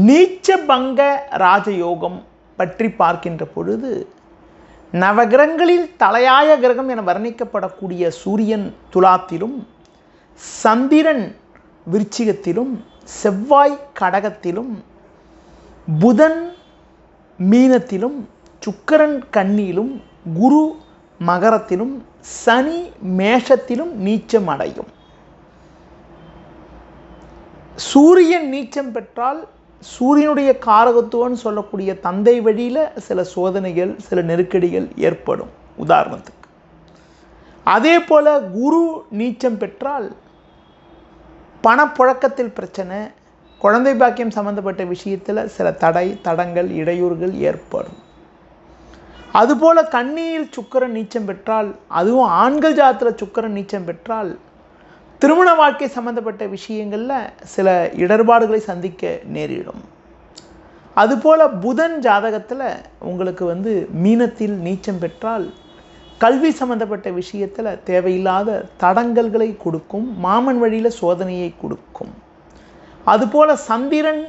நீச்சபங்க ராஜயோகம் பற்றி பார்க்கின்ற பொழுது நவகிரகங்களில் தலையாய கிரகம் என வர்ணிக்கப்படக்கூடிய சூரியன் துலாத்திலும், சந்திரன் விருச்சிகத்திலும், செவ்வாய் கடகத்திலும், புதன் மீனத்திலும், சுக்கிரன் கன்னியிலும், குரு மகரத்திலும், சனி மேஷத்திலும் நீச்சம் அடையும். சூரியன் நீச்சம் பெற்றால் சூரியனுடைய காரகத்துவம்னு சொல்லக்கூடிய தந்தை வழியில் சில சோதனைகள், சில நெருக்கடிகள் ஏற்படும். உதாரணத்துக்கு அதே போல குரு நீச்சம் பெற்றால் பணப்புழக்கத்தில் பிரச்சனை, குழந்தை பாக்கியம் சம்பந்தப்பட்ட விஷயத்தில் சில தடங்கள், இடையூறுகள் ஏற்படும். அதுபோல கன்னியில் சுக்கிரன் நீச்சம் பெற்றால், அதுவும் ஆண்கள் ஜாதத்தில் சுக்கிரன் நீச்சம் பெற்றால் திருமண வாழ்க்கை சம்பந்தப்பட்ட விஷயங்களில் சில இடர்பாடுகளை சந்திக்க நேரிடும். அதுபோல் புதன் ஜாதகத்தில் உங்களுக்கு மீனத்தில் நீச்சம் பெற்றால் கல்வி சம்பந்தப்பட்ட விஷயத்தில் தேவையில்லாத தடங்கல்களை கொடுக்கும், மாமன் வழியில் சோதனையை கொடுக்கும். அதுபோல் சந்திரன்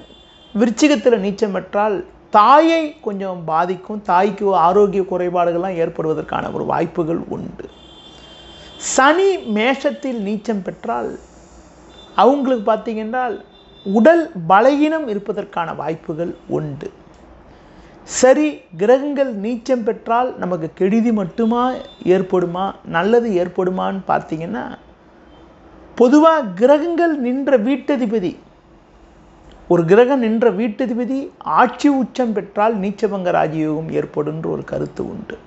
விருச்சிகத்தில் நீச்சம் பெற்றால் தாயை கொஞ்சம் பாதிக்கும், தாய்க்கு ஆரோக்கிய குறைபாடுகள்லாம் ஏற்படுவதற்கான ஒரு வாய்ப்புகள் உண்டு. சனி மேஷத்தில் நீச்சம் பெற்றால் அவங்களுக்கு பார்த்தீங்கன்னா உடல் பலகீனம் இருப்பதற்கான வாய்ப்புகள் உண்டு. சரி, கிரகங்கள் நீச்சம் பெற்றால் நமக்கு கெடுதி மட்டுமா ஏற்படுமா, நல்லது ஏற்படுமான்னு பார்த்தீங்கன்னா, பொதுவாக கிரகங்கள் நின்ற வீட்டதிபதி, ஒரு கிரகம் நின்ற வீட்டதிபதி ஆட்சி உச்சம் பெற்றால் நீச்சபங்க ராஜயோகம் ஏற்படும் ஒரு கருத்து உண்டு.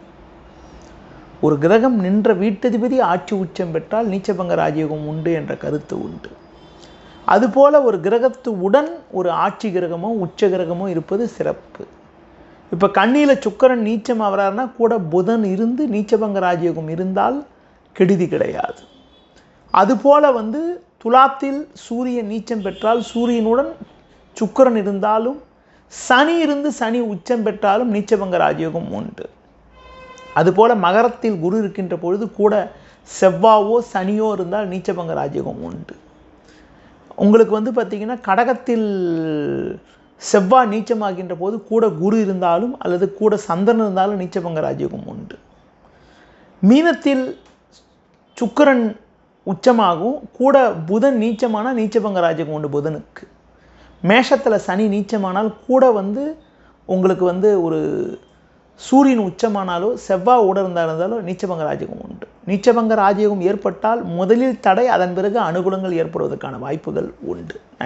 ஒரு கிரகம் நின்ற வீட்டதிபதி ஆட்சி உச்சம் பெற்றால் நீச்சபங்க ராஜயோகம் உண்டு என்ற கருத்து உண்டு. அதுபோல் ஒரு கிரகத்துடன் ஒரு ஆட்சி கிரகமோ உச்ச கிரகமோ இருப்பது சிறப்பு. இப்போ கன்னியில் சுக்கிரன் நீச்சம் ஆகிறாருன்னா கூட புதன் இருந்து நீச்சபங்க ராஜயோகம் இருந்தால் கெடுதி கிடையாது. அதுபோல் துலாத்தில் சூரியன் நீச்சம் பெற்றால் சூரியனுடன் சுக்கிரன் இருந்தாலும், சனி இருந்து சனி உச்சம் பெற்றாலும் நீச்சபங்க ராஜயோகம் உண்டு. அதுபோல் மகரத்தில் குரு இருக்கின்ற பொழுது கூட செவ்வாவோ சனியோ இருந்தால் நீச்சபங்க ராஜயோகம் உண்டு. உங்களுக்கு பார்த்திங்கன்னா கடகத்தில் செவ்வாய் நீச்சமாகின்ற போது கூட குரு இருந்தாலும் அல்லது கூட சந்திரன் இருந்தாலும் நீச்சபங்க ராஜயோகம் உண்டு. மீனத்தில் சுக்கிரன் உச்சமாகும், கூட புதன் நீச்சமானால் நீச்சபங்க ராஜயோகம் உண்டு புதனுக்கு. மேஷத்தில் சனி நீச்சமானால் கூட உங்களுக்கு ஒரு சூரியன் உச்சமானாலோ செவ்வாய் உட இருந்தாலோ நீச்சபங்க ராஜயோகம் உண்டு. நீச்சபங்க ராஜயோகம் ஏற்பட்டால் முதலில் தடை, அதன் பிறகு அனுகூலங்கள் ஏற்படுவதற்கான வாய்ப்புகள் உண்டு.